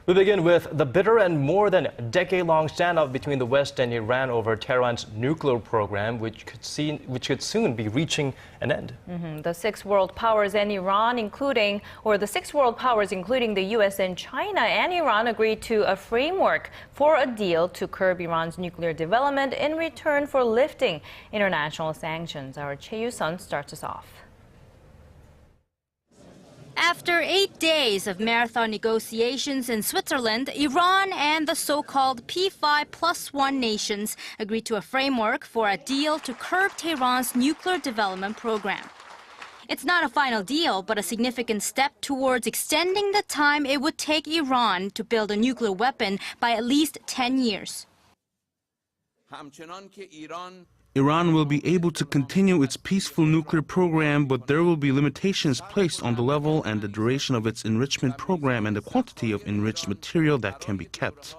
We begin with the bitter and more than decade-long standoff between the West and Iran over Tehran's nuclear program, which could soon be reaching an end. The six world powers and Iran, including the U.S. and China and Iran, agreed to a framework for a deal to curb Iran's nuclear development in return for lifting international sanctions. Our Choi You starts us off. After 8 days of marathon negotiations in Switzerland, Iran and the so-called P5+1 nations agreed to a framework for a deal to curb Tehran's nuclear development program. It's not a final deal, but a significant step towards extending the time it would take Iran to build a nuclear weapon by at least 10 years. Iran will be able to continue its peaceful nuclear program, but there will be limitations placed on the level and the duration of its enrichment program and the quantity of enriched material that can be kept.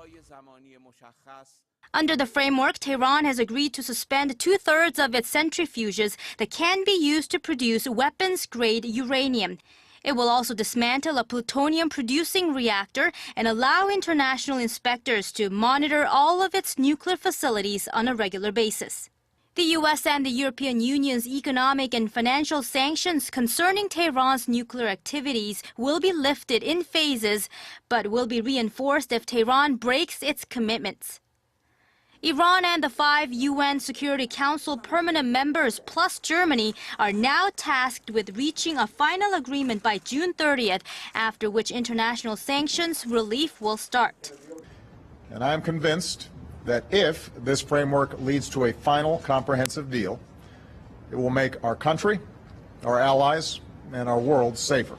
Under the framework, Tehran has agreed to suspend 2/3 of its centrifuges that can be used to produce weapons-grade uranium. It will also dismantle a plutonium-producing reactor and allow international inspectors to monitor all of its nuclear facilities on a regular basis. The U.S. and the European Union's economic and financial sanctions concerning Tehran's nuclear activities will be lifted in phases, but will be reinforced if Tehran breaks its commitments. Iran and the 5 UN Security Council permanent members plus Germany are now tasked with reaching a final agreement by June 30th, after which international sanctions relief will start. And I am convinced that if this framework leads to a final comprehensive deal, it will make our country, our allies, and our world safer.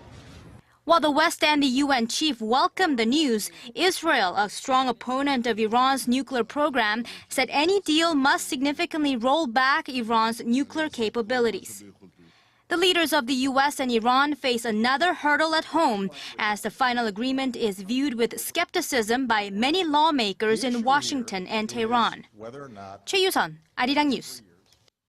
While the West and the UN chief welcomed the news, Israel, a strong opponent of Iran's nuclear program, said any deal must significantly roll back Iran's nuclear capabilities. The leaders of the U.S. and Iran face another hurdle at home, as the final agreement is viewed with skepticism by many lawmakers in Washington and Tehran. Choi You, Arirang News.